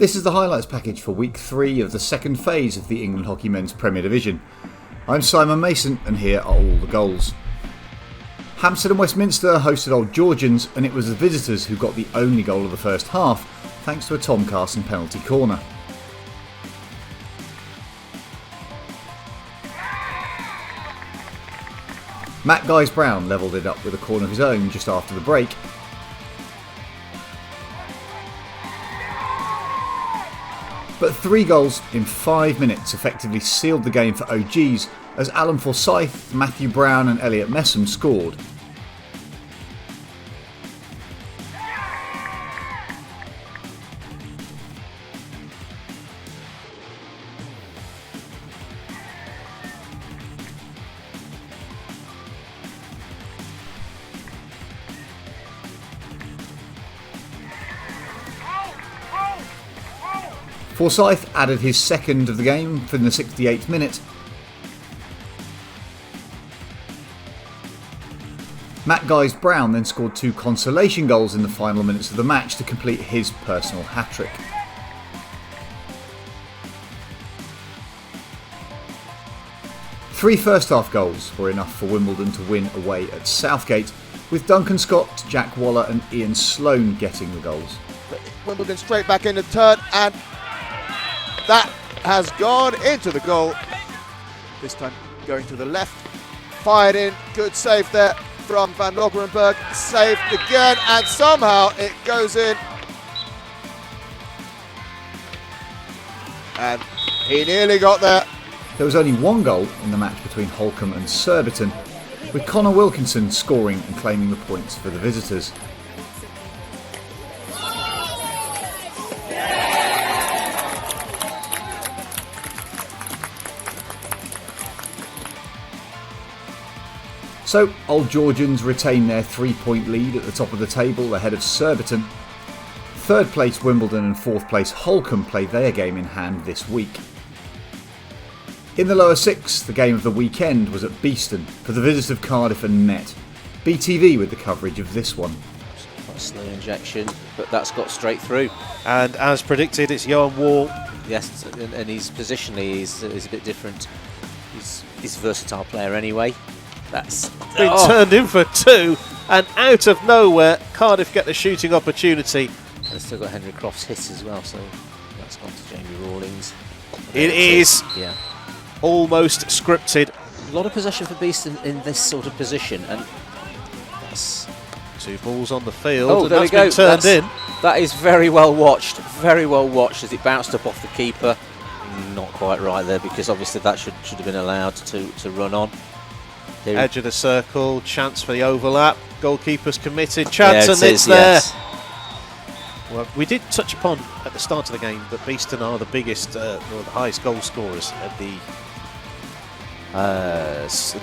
This is the highlights package for week 3 of the second phase of the England Hockey Men's Premier Division. I'm Simon Mason and here are all the goals. Hampstead and Westminster hosted Old Georgians and it was the visitors who got the only goal of the first half, thanks to a Tom Carson penalty corner. Matt Guys-Brown levelled it up with a corner of his own just after the break. But 3 goals in 5 minutes effectively sealed the game for OGs as Alan Forsyth, Matthew Brown and Elliot Messam scored. Forsyth added his second of the game for the 68th minute. Matt Guys-Brown then scored 2 consolation goals in the final minutes of the match to complete his personal hat-trick. Three first-half goals were enough for Wimbledon to win away at Southgate, with Duncan Scott, Jack Waller and Ian Sloane getting the goals. Wimbledon straight back in the turn, and that has gone into the goal. This time going to the left, fired in, good save there from Van Loggerenberg, saved again, and somehow it goes in. And he nearly got there. There was only 1 goal in the match between Holcombe and Surbiton, with Connor Wilkinson scoring and claiming the points for the visitors. So, Old Georgians retain their 3-point lead at the top of the table ahead of Surbiton. 3rd place Wimbledon and 4th place Holcombe play their game in hand this week. In the lower 6, the game of the weekend was at Beeston for the visits of Cardiff and Met. BTV with the coverage of this one. A slow injection, but that's got straight through. And as predicted, it's Johan Wall. Yes, and he's positionally he's a bit different. He's a versatile player anyway. That's been turned in for 2, and out of nowhere, Cardiff get the shooting opportunity. And they've still got Henry Croft's hit as well, so that's gone to Jamie Rawlings. It is yeah, almost scripted. a lot of possession for Beeston in this sort of position, and that's 2 balls on the field. Oh, and there we go. been turned in. That is very well watched as it bounced up off the keeper. Not quite right there, because obviously that should have been allowed to run on. Here. Edge of the circle, chance for the overlap. Goalkeeper's committed, chance, Yeah, and it's there. Yes. Well, we did touch upon at the start of the game that Beeston are the biggest, or the highest goal scorers at the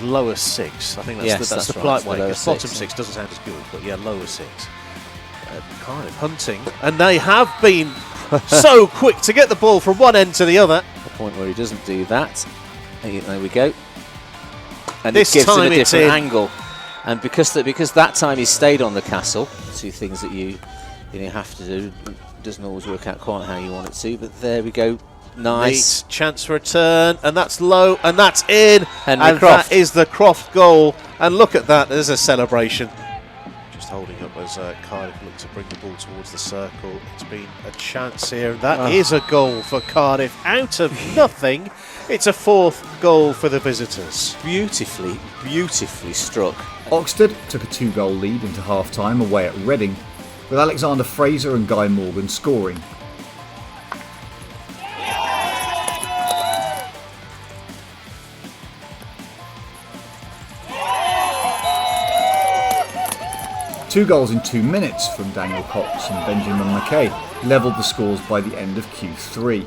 lower 6. I think that's the polite way, because bottom 6 doesn't sound as good, but yeah, lower 6. Kind of hunting, and they have been so quick to get the ball from one end to the other. The point where he doesn't do that. There we go. And This it gives time him a it's different in. angle. And because that time he stayed on the castle, 2 things that you have to do. It doesn't always work out quite how you want it to, but there we go. Nice. Neat chance for a turn, and that's low, and that's in. Henry Croft. That is the Croft goal. And look at that, there's a celebration. Just holding up as Cardiff look to bring the ball towards the circle. It's been a chance here, and that is a goal for Cardiff out of nothing. It's a 4th goal for the visitors. Beautifully struck. Oxted took a 2-goal lead into half-time away at Reading, with Alexander Fraser and Guy Morgan scoring. Two goals in 2 minutes from Daniel Cox and Benjamin McKay levelled the scores by the end of Q3.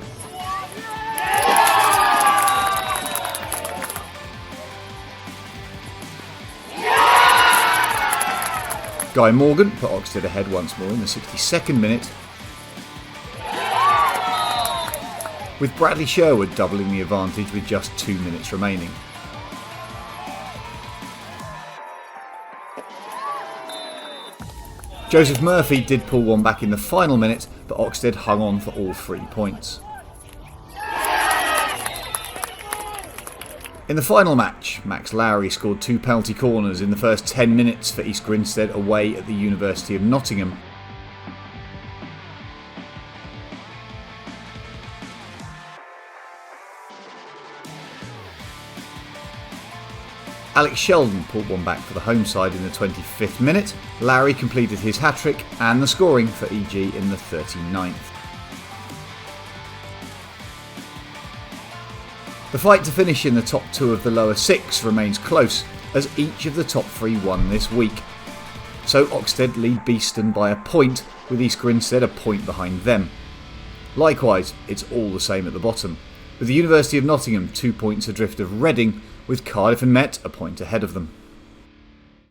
Guy Morgan put Oxted ahead once more in the 62nd minute, with Bradley Sherwood doubling the advantage with just 2 minutes remaining. Joseph Murphy did pull one back in the final minute, but Oxted hung on for all 3 points. In the final match, Max Lowry scored 2 penalty corners in the first 10 minutes for East Grinstead away at the University of Nottingham. Alex Sheldon pulled one back for the home side in the 25th minute. Lowry completed his hat-trick and the scoring for EG in the 39th. The fight to finish in the top 2 of the lower 6 remains close, as each of the top 3 won this week. So Oxted lead Beeston by a point, with East Grinstead a point behind them. Likewise, it's all the same at the bottom, with the University of Nottingham 2 points adrift of Reading, with Cardiff and Met a point ahead of them.